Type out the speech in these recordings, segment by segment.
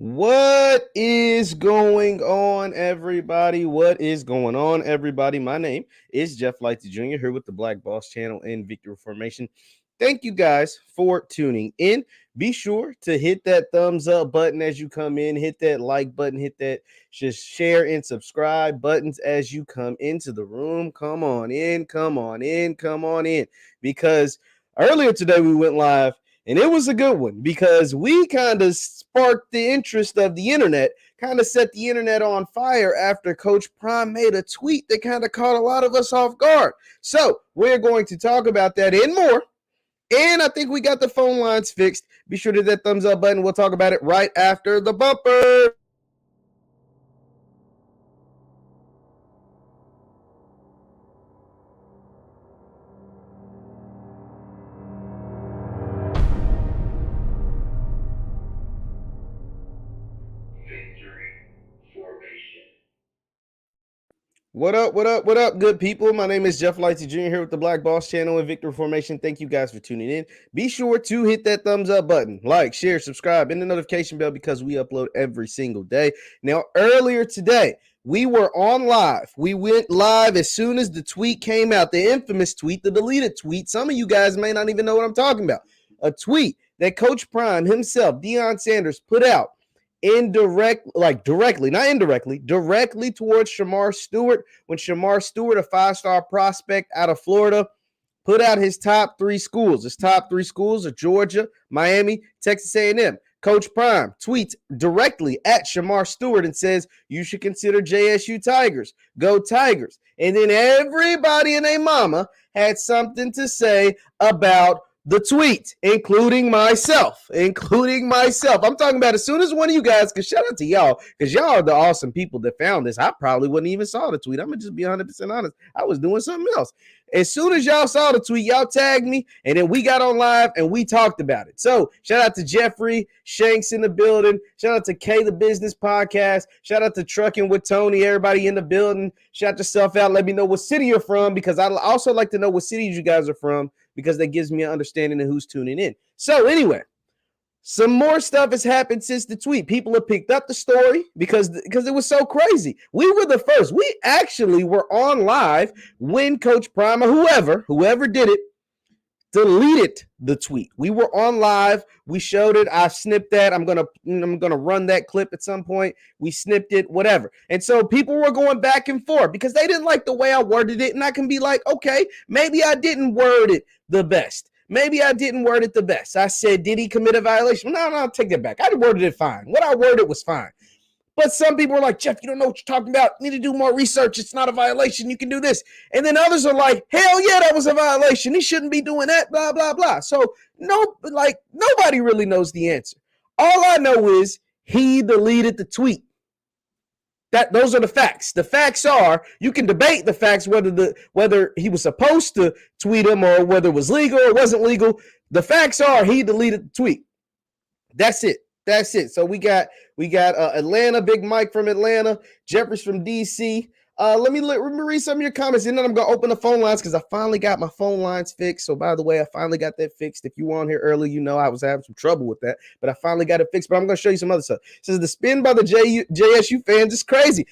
What is going on, everybody? What is going on, everybody? My name is Jeff Lightsy Jr. here with the Black Boss Channel and Victory Formation. Thank you guys for tuning in. Be sure to hit that thumbs up button as you come in, hit that like button, hit that just share and subscribe buttons as you come into the room. Come on in, come on in, come on in. Because earlier today we went live. And it was a good one because we kind of sparked the interest of the internet, kind of set the internet on fire after Coach Prime made a tweet that kind of caught a lot of us off guard. So we're going to talk about that and more. And I think we got the phone lines fixed. Be sure to hit that thumbs up button. We'll talk about it right after the bumper. What up, what up, what up, good people? My name is Jeff Lightsy Jr. here with the Black Boss Channel and Victory Formation. Thank you guys for tuning in. Be sure to hit that thumbs up button, like, share, subscribe, and the notification bell because we upload every single day. Now, earlier today, we were on live. We went live as soon as the tweet came out, the infamous tweet, the deleted tweet. Some of you guys may not even know what I'm talking about. A tweet that Coach Prime himself, Deion Sanders, put out. Directly towards Shemar Stewart when Shemar Stewart, a five-star prospect out of Florida, put out his top three schools. His top three schools are Georgia, Miami, Texas A&M. Coach Prime tweets directly at Shemar Stewart and says, you should consider JSU Tigers. Go Tigers. And then everybody and their mama had something to say about the tweet, including myself. I'm talking about as soon as one of you guys, because shout out to y'all, because y'all are the awesome people that found this. I probably wouldn't even saw the tweet. I'm going to just be 100% honest. I was doing something else. As soon as y'all saw the tweet, y'all tagged me, and then we got on live, and we talked about it. So shout out to Jeffrey Shanks in the building. Shout out to K the Business Podcast. Shout out to Trucking with Tony, everybody in the building. Shout yourself out. Let me know what city you're from, because I'd also like to know what cities you guys are from, because that gives me an understanding of who's tuning in. So anyway, some more stuff has happened since the tweet. People have picked up the story because it was so crazy. We were the first. We actually were on live when Coach Prime or whoever did it, deleted the tweet. We were on live. We showed it. I snipped that. I'm gonna run that clip at some point. We snipped it, whatever. And so people were going back and forth because they didn't like the way I worded it. And I can be like, okay, maybe I didn't word it the best. I said, did he commit a violation? No, take that back. I worded it fine. What I worded was fine. But some people are like, Jeff, you don't know what you're talking about. You need to do more research. It's not a violation. You can do this. And then others are like, hell yeah, that was a violation. He shouldn't be doing that, blah, blah, blah. So nobody really knows the answer. All I know is he deleted the tweet. Those are the facts. The facts are, you can debate the facts, whether he was supposed to tweet him or whether it was legal or wasn't legal. The facts are he deleted the tweet. That's it. So we got Atlanta, Big Mike from Atlanta, Jeffries from DC. Let me read some of your comments, and then I'm gonna open the phone lines because I finally got my phone lines fixed. So by the way, I finally got that fixed. If you were on here early, you know I was having some trouble with that, but I finally got it fixed. But I'm gonna show you some other stuff. It says the spin by the JSU fans is crazy.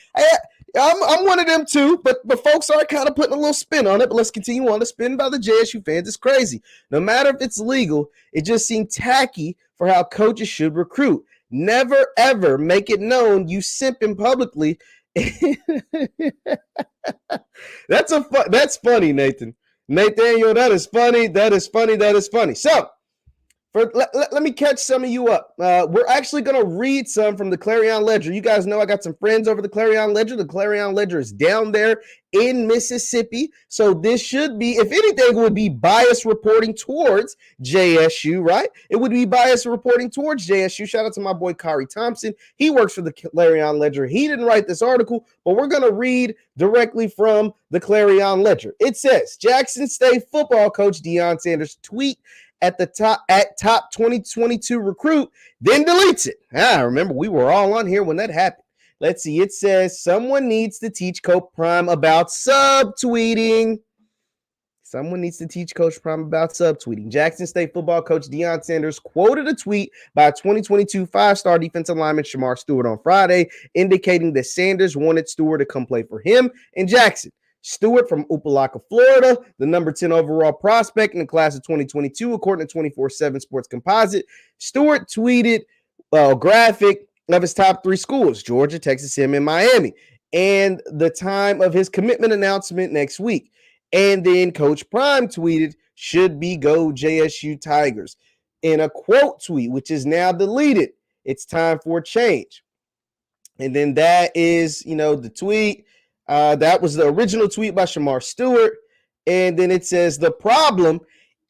I'm one of them too, but folks are kind of putting a little spin on it. But let's continue on. The spin by the JSU fans is crazy. No matter if it's legal, it just seemed tacky for how coaches should recruit. Never ever make it known you simping publicly. That's funny, Nathaniel. That is funny. So let me catch some of you up. We're actually going to read some from the Clarion Ledger. You guys know I got some friends over the Clarion Ledger. The Clarion Ledger is down there in Mississippi. So this should be, if anything, it would be biased reporting towards JSU, right? It would be biased reporting towards JSU. Shout out to my boy Kari Thompson. He works for the Clarion Ledger. He didn't write this article, but we're going to read directly from the Clarion Ledger. It says, Jackson State football coach Deion Sanders tweet at top 2022 recruit, then deletes it. Remember, we were all on here when that happened. Let's see. It says someone needs to teach Coach Prime about subtweeting. Someone needs to teach Coach Prime about subtweeting. Jackson State football coach Deion Sanders quoted a tweet by 2022 five-star defensive lineman Shemar Stewart on Friday, indicating that Sanders wanted Stewart to come play for him in Jackson. Stewart from Opa-locka, Florida, the number 10 overall prospect in the class of 2022, according to 24/7 Sports Composite. Stewart tweeted a graphic of his top 3 schools, Georgia, Texas A&M, and Miami, and the time of his commitment announcement next week. And then Coach Prime tweeted, should be go JSU Tigers. In a quote tweet, which is now deleted, it's time for a change. And then that is, the tweet. That was the original tweet by Shemar Stewart. And then it says, the problem,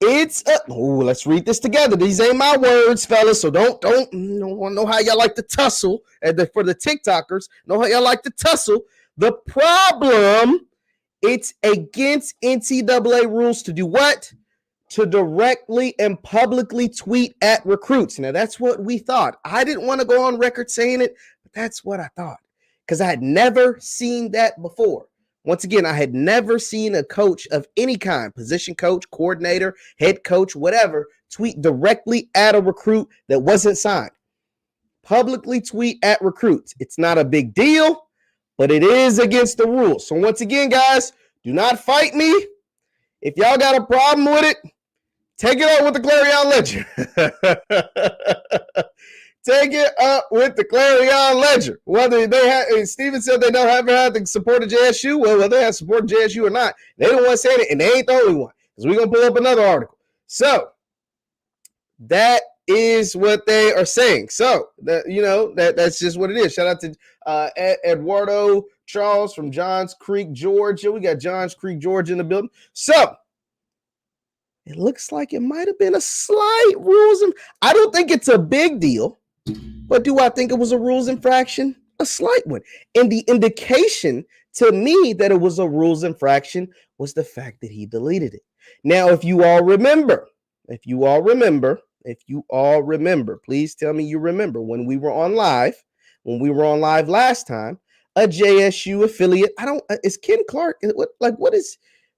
let's read this together. These ain't my words, fellas. So don't know how y'all like to tussle. For the TikTokers, know how y'all like to tussle. The problem, it's against NCAA rules to do what? To directly and publicly tweet at recruits. Now, that's what we thought. I didn't want to go on record saying it, but that's what I thought, because I had never seen that before. Once again, I had never seen a coach of any kind, position coach, coordinator, head coach, whatever, tweet directly at a recruit that wasn't signed. Publicly tweet at recruits. It's not a big deal, but it is against the rules. So once again, guys, do not fight me. If y'all got a problem with it, take it up with the Clarion Ledger. Take it up with the Clarion Ledger. Whether they have, Steven said they don't ever have the support of JSU. Well, whether they have support of JSU or not, they don't want to say it, and they ain't the only one, because we're going to pull up another article. So that is what they are saying. So that's just what it is. Shout out to Eduardo Charles from Johns Creek, Georgia. We got Johns Creek, Georgia in the building. So it looks like it might have been a slight rules. I don't think it's a big deal, but do I think it was a rules infraction? A slight one. And the indication to me that it was a rules infraction was the fact that he deleted it. Now, if you all remember, please tell me you remember when we were on live last time, a JSU affiliate. Is Ken Clark?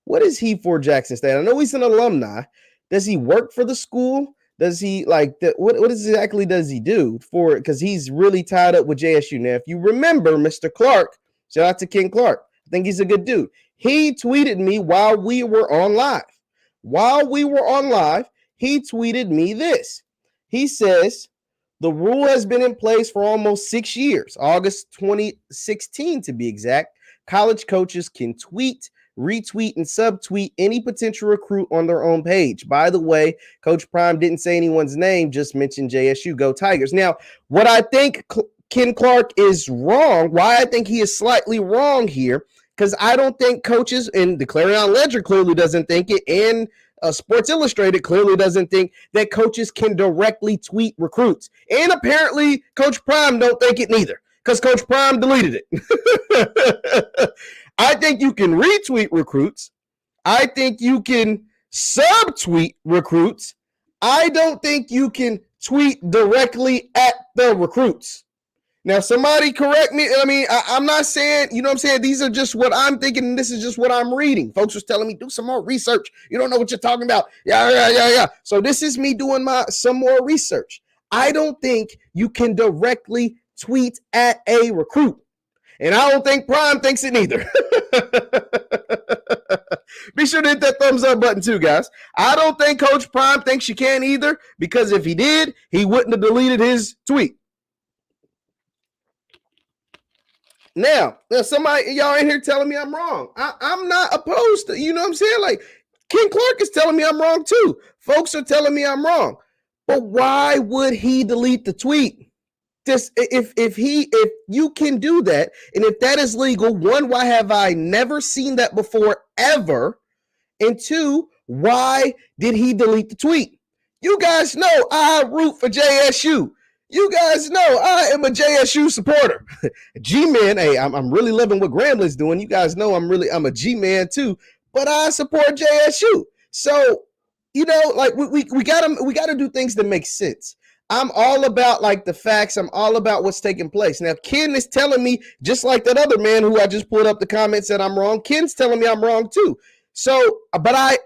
What is he for Jackson State? I know he's an alumni. Does he work for the school? Does he what exactly does he do for it? Because he's really tied up with JSU. Now, if you remember, Mr. Clark, shout out to Ken Clark. I think he's a good dude. He tweeted me while we were on live. He tweeted me this. He says, the rule has been in place for almost 6 years, August 2016 to be exact. College coaches can tweet, retweet, and subtweet any potential recruit on their own page. By the way, Coach Prime didn't say anyone's name, just mentioned JSU. Go Tigers. Now, what I think Ken Clark is wrong, why I think he is slightly wrong here, because I don't think coaches, and the Clarion Ledger clearly doesn't think it, and Sports Illustrated clearly doesn't think that coaches can directly tweet recruits. And apparently Coach Prime don't think it neither, because Coach Prime deleted it. I think you can retweet recruits. I think you can subtweet recruits. I don't think you can tweet directly at the recruits. Now, somebody correct me. I mean, I'm not saying, you know what I'm saying? These are just what I'm thinking, and this is just what I'm reading. Folks was telling me, do some more research. You don't know what you're talking about. Yeah. So this is me doing some more research. I don't think you can directly tweet at a recruit. And I don't think Prime thinks it neither. Be sure to hit that thumbs up button too, guys. I don't think Coach Prime thinks you can either, because if he did, he wouldn't have deleted his tweet. Now, somebody, y'all in here telling me I'm wrong. I'm not opposed to, you know what I'm saying? Like, Ken Clark is telling me I'm wrong too. Folks are telling me I'm wrong. But why would he delete the tweet? Just if you can do that, and if that is legal, one, why have I never seen that before ever? And two, why did he delete the tweet? You guys know I root for JSU. You guys know I am a JSU supporter. G-Man, hey, I'm really loving what Gramblin's doing. You guys know I'm a G-Man too, but I support JSU. So, like we gotta do things that make sense. I'm all about like the facts. I'm all about what's taking place. Now, Ken is telling me, just like that other man who I just pulled up the comments said I'm wrong. Ken's telling me I'm wrong too. So, but I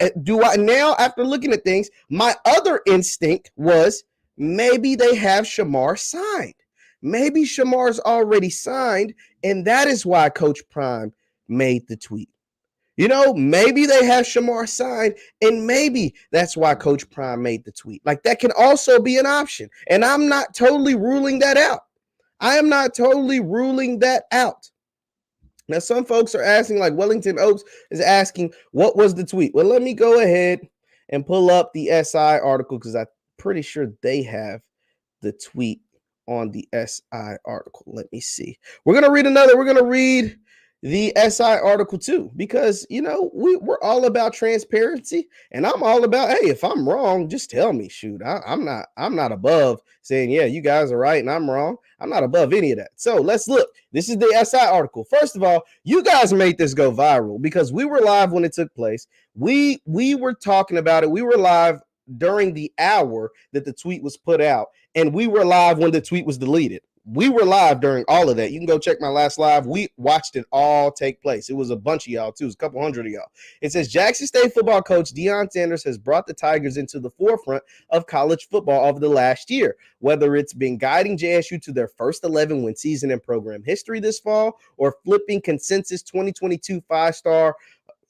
now, after looking at things, my other instinct was maybe they have Shemar signed. Maybe Shemar's already signed, and that is why Coach Prime made the tweet. Maybe they have Shemar signed, and maybe that's why Coach Prime made the tweet. Like, that can also be an option, and I'm not totally ruling that out. I am not totally ruling that out. Now, some folks are asking, like Wellington Oaks is asking, what was the tweet? Well, let me go ahead and pull up the SI article because I'm pretty sure they have the tweet on the SI article. Let me see. We're going to read the SI article too, because, we're all about transparency, and I'm all about, hey, if I'm wrong, just tell me. Shoot, I'm not above saying, yeah, you guys are right and I'm wrong. I'm not above any of that. So let's look. This is the SI article. First of all, you guys made this go viral because we were live when it took place. We were talking about it. We were live during the hour that the tweet was put out, and we were live when the tweet was deleted. We were live during all of that. You can go check my last live. We watched it all take place. It was a bunch of y'all, too. It was a couple hundred of y'all. It says, Jackson State football coach Deion Sanders has brought the Tigers into the forefront of college football over the last year, whether it's been guiding JSU to their first 11-win season in program history this fall or flipping consensus 2022 five-star.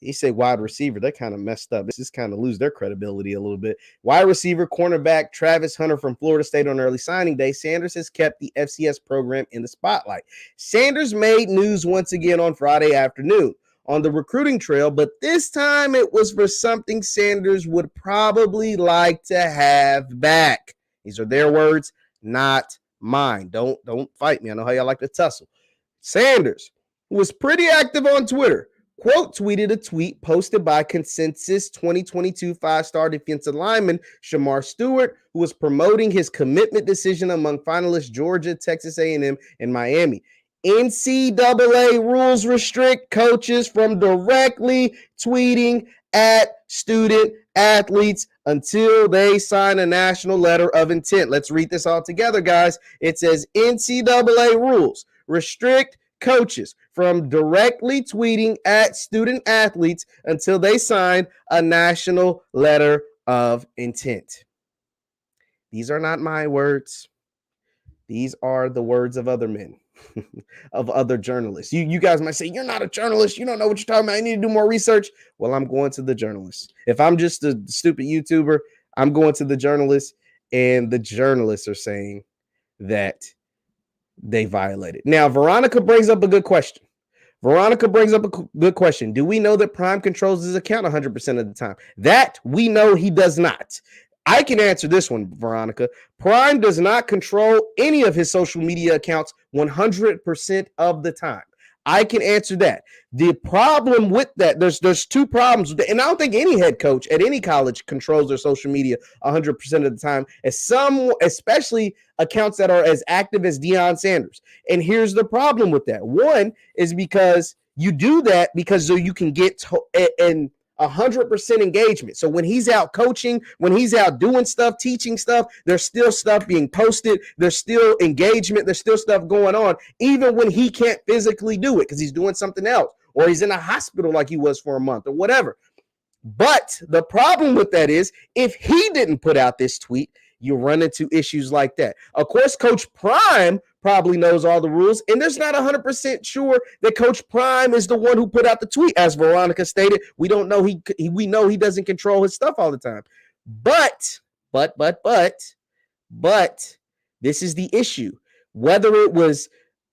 He said wide receiver. They kind of messed up. This is kind of lose their credibility a little bit. Wide receiver, cornerback Travis Hunter from Florida State on early signing day. Sanders has kept the FCS program in the spotlight. Sanders made news once again on Friday afternoon on the recruiting trail, but this time it was for something Sanders would probably like to have back. These are their words, not mine. Don't fight me. I know how y'all like to tussle. Sanders, who was pretty active on Twitter, quote tweeted a tweet posted by consensus 2022 five-star defensive lineman Shemar Stewart, who was promoting his commitment decision among finalists Georgia, Texas A&M, and Miami. NCAA rules restrict coaches from directly tweeting at student athletes until they sign a national letter of intent. Let's read this all together, guys. It says NCAA rules restrict coaches from directly tweeting at student athletes until they sign a national letter of intent. These are not my words. These are the words of other men, of other journalists. You guys might say, you're not a journalist. You don't know what you're talking about. I need to do more research. Well, I'm going to the journalists. If I'm just a stupid YouTuber, I'm going to the journalists, and the journalists are saying that they violated. Now, Veronica brings up a good question. Do we know that Prime controls his account 100% of the time? That we know he does not. I can answer this one, Veronica. Prime does not control any of his social media accounts 100% of the time. I can answer that. The problem with that, there's two problems with it, and I don't think any head coach at any college controls their social media 100% of the time, especially accounts that are as active as Deion Sanders. And here's the problem with that. One is because you do that because so you can get and 100% engagement. So when he's out coaching, when he's out doing stuff, teaching stuff, there's still stuff being posted. There's still engagement. There's still stuff going on, even when he can't physically do it because he's doing something else or he's in a hospital like he was for a month or whatever. But the problem with that is if he didn't put out this tweet, you run into issues like that. Of course, Coach Prime probably knows all the rules, and there's not 100% sure that Coach Prime is the one who put out the tweet. As Veronica stated, we don't know we know he doesn't control his stuff all the time. But this is the issue. Whether it was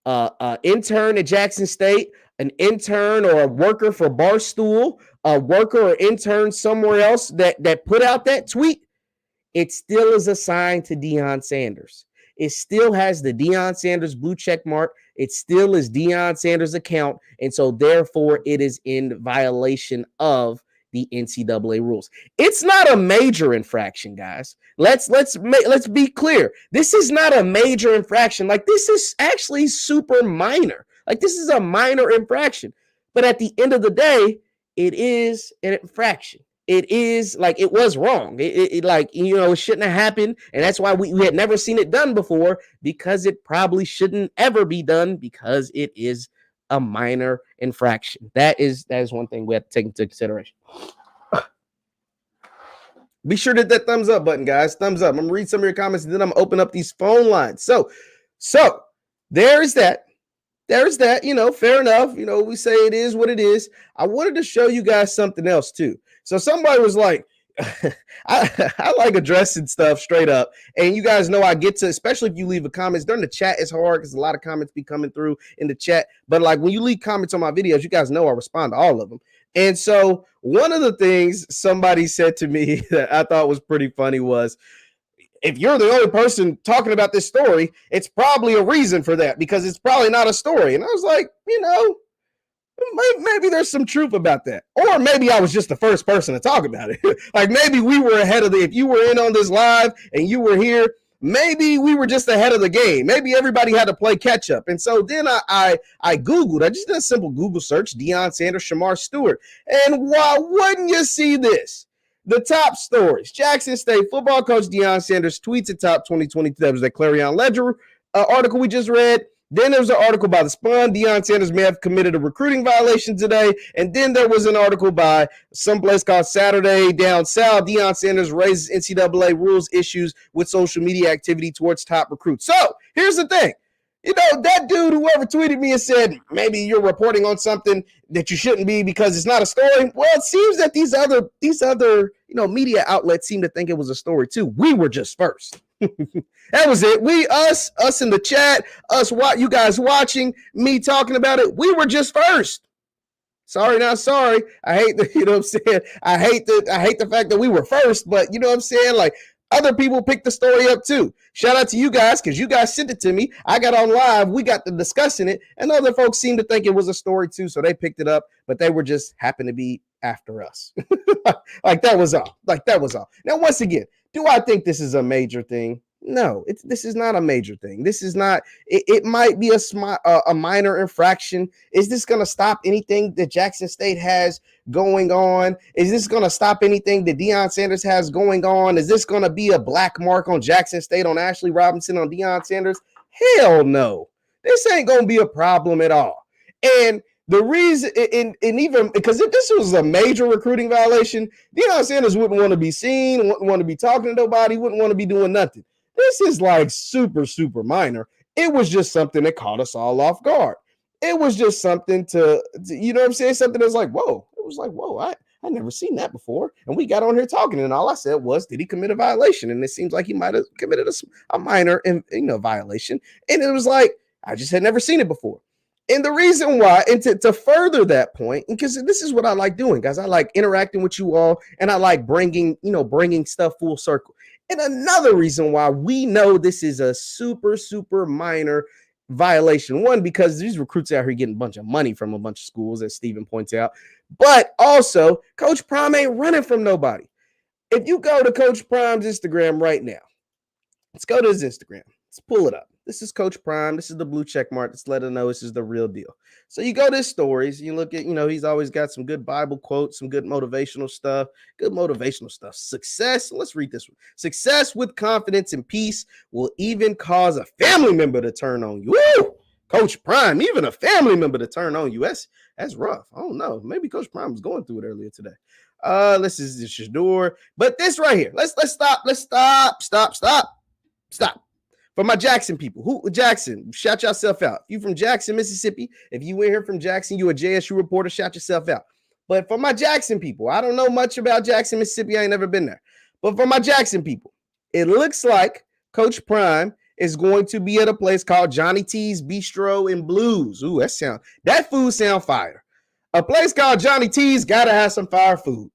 an intern at Jackson State, an intern or a worker for Barstool, a worker or intern somewhere else that put out that tweet, it still is assigned to Deion Sanders. It still has the Deion Sanders blue check mark. It still is Deion Sanders' account. And so therefore it is in violation of the NCAA rules. It's not a major infraction, guys. Let's be clear. This is not a major infraction. Like, this is actually super minor. Like, this is a minor infraction. But at the end of the day, it is an infraction. It is like it was wrong. It shouldn't have happened. And that's why we had never seen it done before, because it probably shouldn't ever be done, because it is a minor infraction. That is one thing we have to take into consideration. Be sure to hit that thumbs up button, guys. Thumbs up. I'm gonna read some of your comments and then I'm gonna open up these phone lines. So there's that. There's that, fair enough. We say it is what it is. I wanted to show you guys something else too. So somebody was like, I like addressing stuff straight up. And you guys know I get to, especially if you leave a comments during the chat, it's hard because a lot of comments be coming through in the chat. But like when you leave comments on my videos, you guys know I respond to all of them. And so one of the things somebody said to me that I thought was pretty funny was, if you're the only person talking about this story, it's probably a reason for that because it's probably not a story. And I was like, maybe there's some truth about that. Or maybe I was just the first person to talk about it. Like maybe we were ahead of if you were in on this live and you were here, maybe we were just ahead of the game. Maybe everybody had to play catch up. And so then I Googled, I just did a simple Google search, Deion Sanders, Shemar Stewart. And why wouldn't you see this? The top stories. Jackson State football coach Deion Sanders tweets at top 2022. That was that Clarion Ledger article we just read. Then there was an article by The Spun. Deion Sanders may have committed a recruiting violation today. And then there was an article by someplace called Saturday Down South. Deion Sanders raises NCAA rules issues with social media activity towards top recruits. So here's the thing. That dude, whoever tweeted me and said, maybe you're reporting on something that you shouldn't be because it's not a story. Well, it seems that these other media outlets seem to think it was a story too. We were just first. That was it. Us in the chat, you guys watching, me talking about it. We were just first. Sorry, not sorry. I hate the, what I'm saying? I hate the fact that we were first, but you know what I'm saying? Like, other people picked the story up too. Shout out to you guys because you guys sent it to me. I got on live. We got to discussing it. And other folks seemed to think it was a story too. So they picked it up, but they were just happened to be after us. Like that was all. Now, once again, do I think this is a major thing? No, this is not a major thing. This is not, it might be a minor infraction. Is this going to stop anything that Jackson State has going on? Is this going to stop anything that Deion Sanders has going on? Is this going to be a black mark on Jackson State, on Ashley Robinson, on Deion Sanders? Hell no. This ain't going to be a problem at all. And the reason, and even because if this was a major recruiting violation, Deion Sanders wouldn't want to be seen, wouldn't want to be talking to nobody, wouldn't want to be doing nothing. This is like super, super minor. It was just something that caught us all off guard. It was just something to you know what I'm saying? Something that's like, whoa. It was like, whoa, I never seen that before. And we got on here talking, and all I said was, did he commit a violation? And it seems like he might have committed a minor violation. And it was like, I just had never seen it before. And the reason why, and to further that point, because this is what I like doing, guys. I like interacting with you all, and I like bringing stuff full circle. And another reason why we know this is a super, super minor violation. One, because these recruits out here getting a bunch of money from a bunch of schools, as Steven points out. But also, Coach Prime ain't running from nobody. If you go to Coach Prime's Instagram right now, let's go to his Instagram. Let's pull it up. This is Coach Prime. This is the blue check mark. Let's let him know this is the real deal. So you go to his stories. You look at, he's always got some good Bible quotes, some good motivational stuff. Success. Let's read this one. Success with confidence and peace will even cause a family member to turn on you. Woo! Coach Prime, even a family member to turn on you. That's rough. I don't know. Maybe Coach Prime was going through it earlier today. This is the Shador. But this right here. Let's stop. Let's stop. For my Jackson people, Jackson, shout yourself out. If you from Jackson, Mississippi, if you in here from Jackson, you a JSU reporter, shout yourself out. But for my Jackson people, I don't know much about Jackson, Mississippi. I ain't never been there. But for my Jackson people, it looks like Coach Prime is going to be at a place called Johnny T's Bistro and Blues. Ooh, that food sound fire. A place called Johnny T's gotta have some fire food.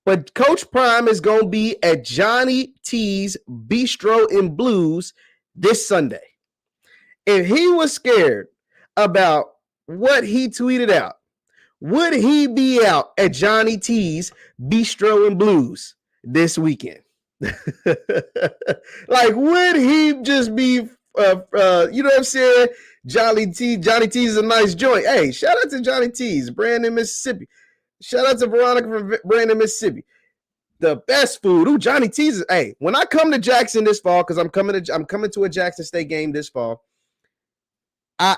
But Coach Prime is going to be at Johnny T's Bistro and Blues this Sunday. If he was scared about what he tweeted out, would he be out at Johnny T's Bistro and Blues this weekend? Like, would he just be, you know what I'm saying? Johnny T's is a nice joint. Hey, shout out to Johnny T's, Brandon, Mississippi. Shout out to Veronica from Brandon, Mississippi. The best food. Ooh, Johnny T's. Hey, when I come to Jackson this fall, because I'm coming to a Jackson State game this fall,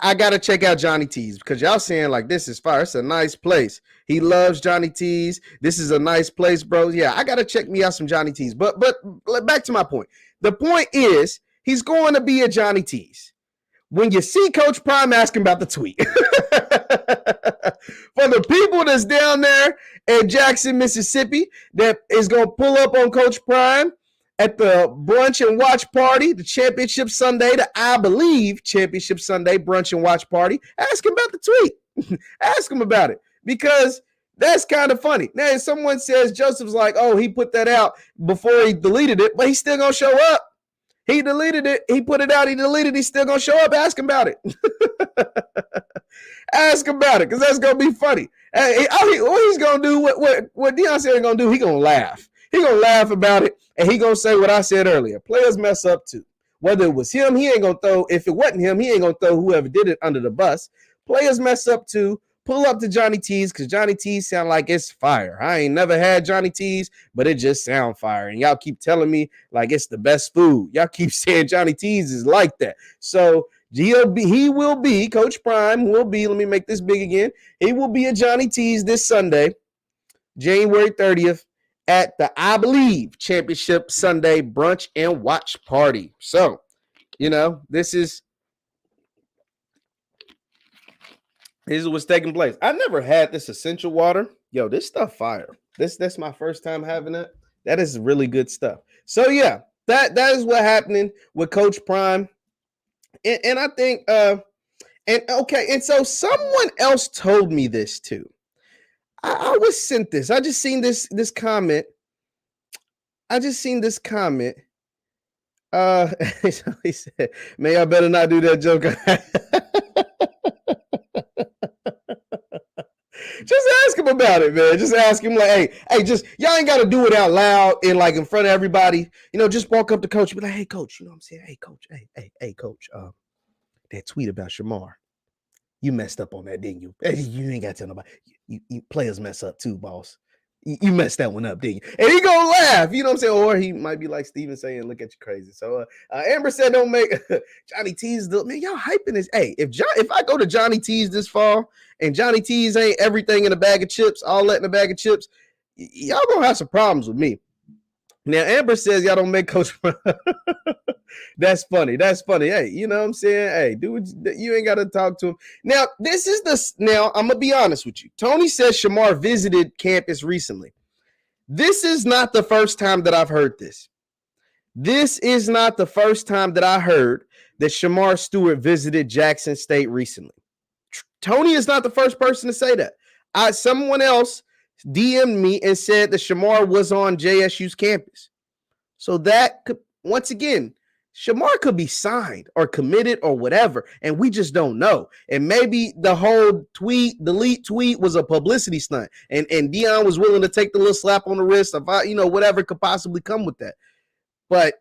I got to check out Johnny T's because y'all saying like this is fire. It's a nice place. He loves Johnny T's. This is a nice place, bro. Yeah, I got to check me out some Johnny T's. But back to my point. The point is he's going to be at Johnny T's. When you see Coach Prime, ask him about the tweet. For the people that's down there in Jackson, Mississippi, that is going to pull up on Coach Prime at the brunch and watch party, the championship Sunday, I believe championship Sunday brunch and watch party, ask him about the tweet. Ask him about it because that's kind of funny. Now, if someone says Joseph's like, oh, he put that out before he deleted it, but he's still going to show up. He deleted it. He put it out. He deleted it. He's still going to show up. Ask him about it. Ask him about it because that's going to be funny. What he's going to do, what Deion said he's going to do, he's going to laugh. He's going to laugh about it, and he's going to say what I said earlier. Players mess up too. Whether it was him, he ain't going to throw. If it wasn't him, he ain't going to throw whoever did it under the bus. Players mess up too. Pull up to Johnny T's because Johnny T's sound like it's fire. I ain't never had Johnny T's, but it just sound fire. And y'all keep telling me like it's the best food. Y'all keep saying Johnny T's is like that. So he will be, Coach Prime will be, let me make this big again. He will be at Johnny T's this Sunday, January 30th at the, I believe, Championship Sunday brunch and watch party. So, this is what's taking place. I never had this essential water. Yo, this stuff fire. That's my first time having it. That is really good stuff. So yeah, that is what happening with Coach Prime. And I think and so someone else told me this too. I was sent this. I just seen this comment. He said, man, I better not do that joke. Just ask him about it, man. Just ask him like, hey, just y'all ain't got to do it out loud and like in front of everybody. Just walk up to coach and be like, hey, coach, you know what I'm saying? Hey, coach, hey, coach, that tweet about Shemar, you messed up on that, didn't you? Hey, you ain't got to tell nobody. You players mess up too, boss. You messed that one up, didn't you? And he gonna laugh, you know what I'm saying? Or he might be like Steven saying, look at you crazy. So Amber said, don't make Johnny T's, man, y'all hyping this. Hey, if I go to Johnny T's this fall and Johnny T's ain't everything in a bag of chips, all that in a bag of chips, y'all gonna have some problems with me. Now, Amber says y'all don't make Coach. That's funny. Hey, you know what I'm saying? Hey, dude, you ain't got to talk to him. Now, I'm going to be honest with you. Tony says Shemar visited campus recently. This is not the first time that I've heard this. This is not the first time that I heard that Shemar Stewart visited Jackson State recently. Tony is not the first person to say that. Someone else DM'd me and said that Shemar was on JSU's campus. So that could, once again, Shemar could be signed or committed or whatever, and we just don't know. And maybe the whole delete tweet was a publicity stunt, and Deion was willing to take the little slap on the wrist of, whatever could possibly come with that. But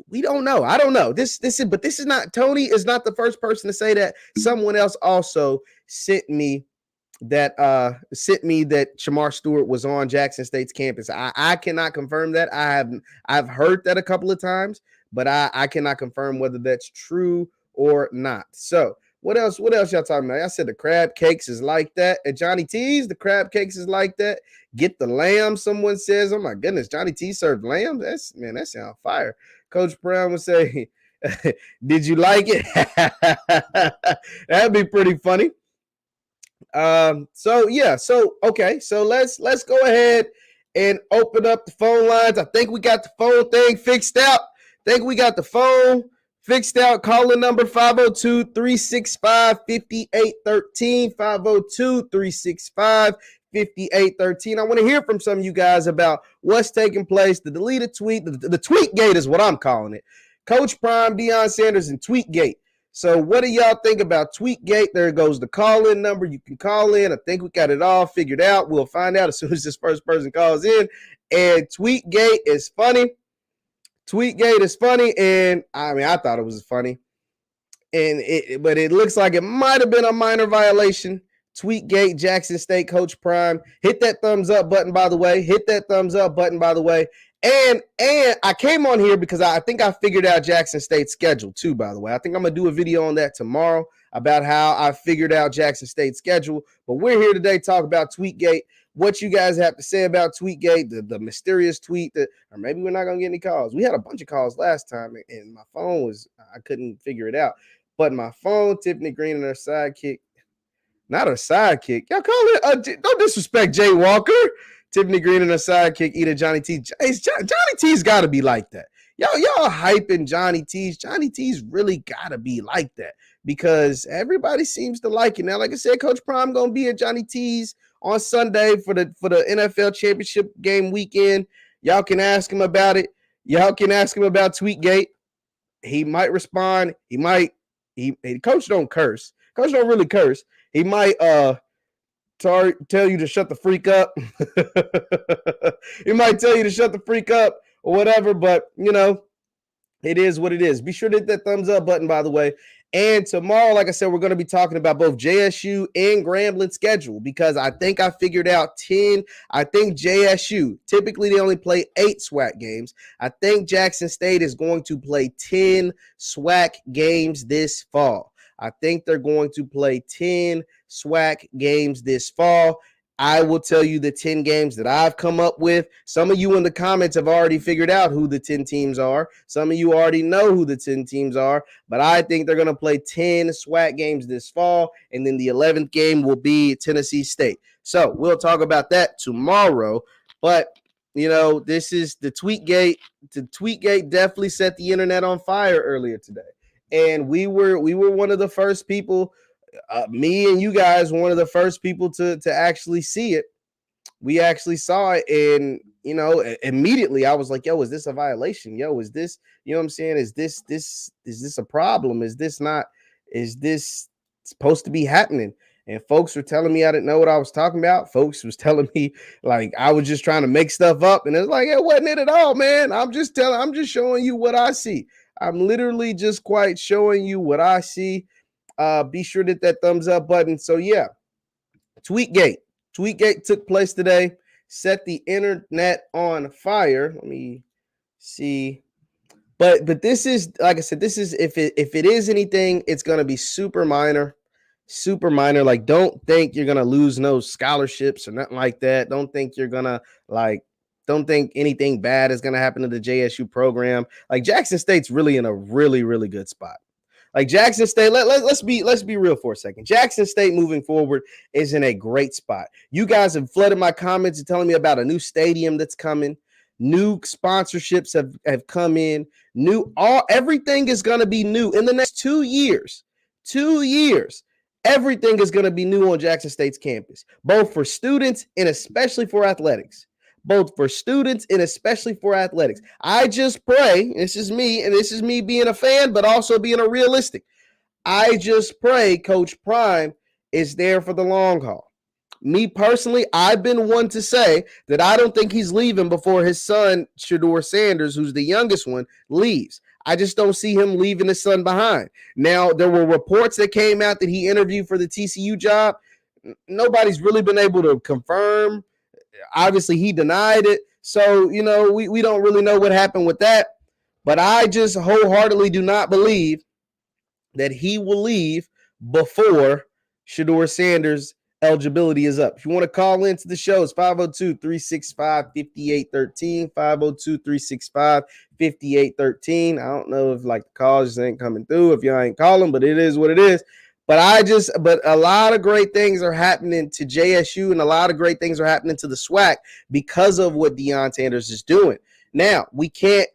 we don't know. I don't know. This is not, Tony is not the first person to say that. Someone else also sent me that Shemar Stewart was on Jackson State's campus. I cannot confirm that. I've heard that a couple of times, but I cannot confirm whether that's true or not. So what else y'all talking about? I said the crab cakes is like that. At Johnny T's, the crab cakes is like that. Get the lamb, someone says. Oh my goodness, Johnny T served lamb? That sounds fire. Coach Brown would say, did you like it? That'd be pretty funny. Okay. So let's go ahead and open up the phone lines. I think we got the phone thing fixed out. Call in number 502-365-5813. 502-365-5813. I want to hear from some of you guys about what's taking place. The deleted tweet, the tweet gate is what I'm calling it. Coach Prime, Deion Sanders, and tweet gate. So what do y'all think about Tweetgate? There goes the call-in number. You can call in. I think we got it all figured out. We'll find out as soon as this first person calls in. And Tweetgate is funny. And I thought it was funny. But it looks like it might have been a minor violation. Tweetgate, Jackson State, Coach Prime. Hit that thumbs up button, by the way. And I came on here because I think I figured out Jackson State's schedule too, by the way. I think I'm going to do a video on that tomorrow about how I figured out Jackson State's schedule. But we're here today to talk about Tweetgate, what you guys have to say about Tweetgate, the mysterious tweet that, or maybe we're not going to get any calls. We had a bunch of calls last time and my phone was, I couldn't figure it out. But my phone, Tiffany Green and her sidekick, not her sidekick. Y'all call it, don't disrespect Jay Walker. Tiffany Green and her sidekick, Eater Johnny T. Johnny T's got to be like that. Y'all hyping Johnny T's. Johnny T's really got to be like that because everybody seems to like it. Now, like I said, Coach Prime going to be at Johnny T's on Sunday for the NFL championship game weekend. Y'all can ask him about it. Y'all can ask him about Tweetgate. He might respond. Coach don't curse. Coach don't really curse. He might tell you to shut the freak up. He might tell you to shut the freak up or whatever, but you know, it is what it is. Be sure to hit that thumbs up button, by the way. And tomorrow, like I said, we're going to be talking about both JSU and Grambling schedule because I think I figured out 10. I think JSU, typically they only play 8 SWAC games. I think Jackson State is going to play 10 SWAC games this fall. I think they're going to play 10 SWAC games this fall. I will tell you the 10 games that I've come up with. Some of you in the comments have already figured out who the 10 teams are. Some of you already know who the 10 teams are, but I think they're going to play 10 SWAC games this fall, and then the 11th game will be Tennessee State. So we'll talk about that tomorrow, but you know, this is the Tweetgate. The Tweetgate definitely set the internet on fire earlier today, and we were one of the first people. Me and you guys were one of the first people to actually see it. We actually saw it, and you know, immediately I was like, "Yo, is this a violation? Yo, is this? You know what I'm saying? Is this a problem? Is this supposed to be happening?" And folks were telling me I didn't know what I was talking about. Folks was telling me like I was just trying to make stuff up, and it's like it wasn't it at all, man. I'm just showing you what I see. I'm literally just quite showing you what I see. Be sure to hit that thumbs up button. So yeah, Tweetgate took place today, set the internet on fire. Let me see. But this is, like I said, this is if it is anything, it's gonna be super minor. Like, don't think you're gonna lose no scholarships or nothing like that. Don't think anything bad is gonna happen to the JSU program. Like Jackson State's really in a really, really good spot. Like Jackson State, let's be real for a second. Jackson State moving forward is in a great spot. You guys have flooded my comments and telling me about a new stadium that's coming. New sponsorships have come in. Everything is going to be new in the next 2 years. 2 years. Everything is going to be new on Jackson State's campus, both for students and especially for athletics. I just pray, this is me being a fan, but also being a realistic. I just pray Coach Prime is there for the long haul. Me personally, I've been one to say that I don't think he's leaving before his son, Shedeur Sanders, who's the youngest one, leaves. I just don't see him leaving his son behind. Now, there were reports that came out that he interviewed for the TCU job. Nobody's really been able to confirm. Obviously, he denied it. So, you know, we don't really know what happened with that. But I just wholeheartedly do not believe that he will leave before Shedeur Sanders' eligibility is up. If you want to call into the show, it's 502-365-5813, 502-365-5813. I don't know if like the calls just ain't coming through if y'all ain't calling, but it is what it is. But a lot of great things are happening to JSU and a lot of great things are happening to the SWAC because of what Deion Sanders is doing. Now, we can't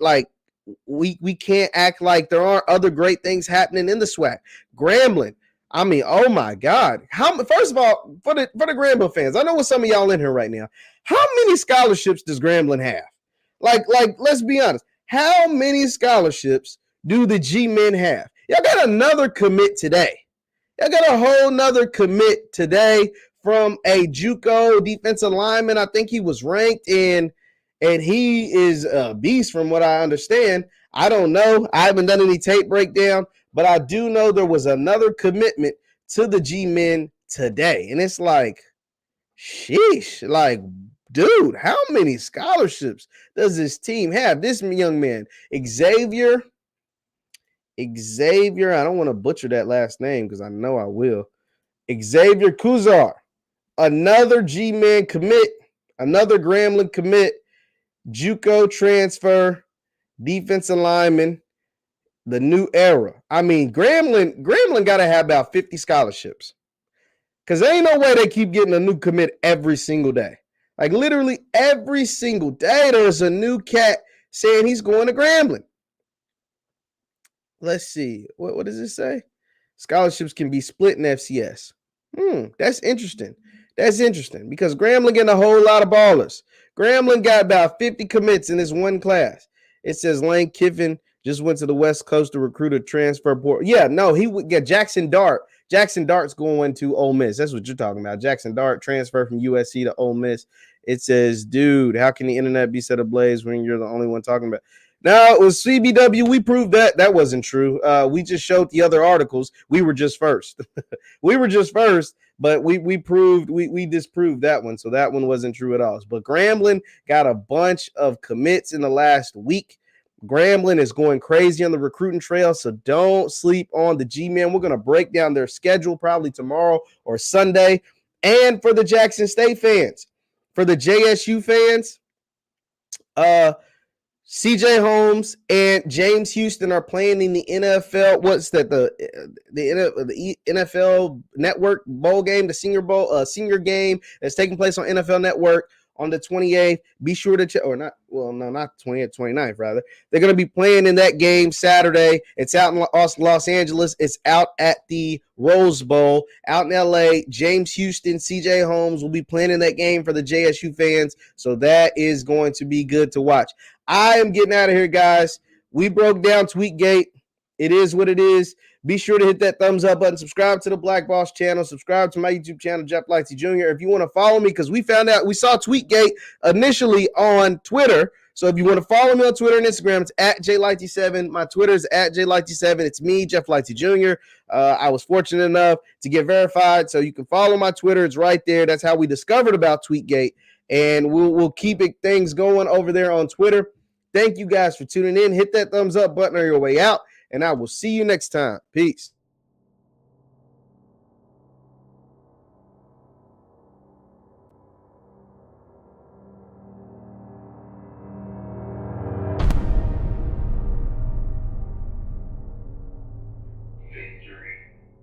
act like there aren't other great things happening in the SWAC. Grambling, I mean, oh my God. First of all, for the Grambling fans, I know what some of y'all in here right now. How many scholarships does Grambling have? Like, let's be honest. How many scholarships do the G-men have? Y'all got another commit today. Y'all got a whole nother commit today from a JUCO defensive lineman. I think he was ranked in, and he is a beast from what I understand. I don't know. I haven't done any tape breakdown, but I do know there was another commitment to the G-men today. And it's like, sheesh, like, dude, how many scholarships does this team have? This young man, Xavier, I don't want to butcher that last name because I know I will. Xavier Kuzar, another G-Man commit, another Grambling commit, JUCO transfer, defensive lineman, the new era. I mean, Grambling got to have about 50 scholarships because there ain't no way they keep getting a new commit every single day. Like literally every single day, there's a new cat saying he's going to Grambling. Let's see. What does it say? Scholarships can be split in FCS. That's interesting. That's interesting because Grambling getting a whole lot of ballers. Grambling got about 50 commits in this one class. It says Lane Kiffin just went to the West Coast to recruit a transfer portal. Yeah, no, he would get Jackson Dart. Jackson Dart's going to Ole Miss. That's what you're talking about. Jackson Dart transfer from USC to Ole Miss. It says, dude, how can the internet be set ablaze when you're the only one talking about it? No, it was CBW. We proved that wasn't true. We just showed the other articles. We were just first. We were just first, but we disproved that one. So that one wasn't true at all. But Grambling got a bunch of commits in the last week. Grambling is going crazy on the recruiting trail, so don't sleep on the G-Men. We're going to break down their schedule probably tomorrow or Sunday. And for the Jackson State fans, for the JSU fans, CJ Holmes and James Houston are playing in the NFL. What's that? The NFL Network bowl game, the Senior Bowl, senior game that's taking place on NFL Network on the 28th. Be sure to check, or not. Well, no, not 28th, 29th, rather. They're going to be playing in that game Saturday. It's out in Los Angeles. It's out at the Rose Bowl out in LA. James Houston, CJ Holmes will be playing in that game for the JSU fans. So that is going to be good to watch. I am getting out of here, guys. We broke down Tweetgate. It is what it is. Be sure to hit that thumbs up button. Subscribe to the Black Boss channel. Subscribe to my YouTube channel, Jeff Lightsy Jr. If you want to follow me, because we saw Tweetgate initially on Twitter. So if you want to follow me on Twitter and Instagram, it's at JLightsy7. My Twitter is at JLightsy7. It's me, Jeff Lightsy Jr. I was fortunate enough to get verified, so you can follow my Twitter. It's right there. That's how we discovered about Tweetgate, and we'll keep things going over there on Twitter. Thank you guys for tuning in. Hit that thumbs up button on your way out, and I will see you next time. Peace.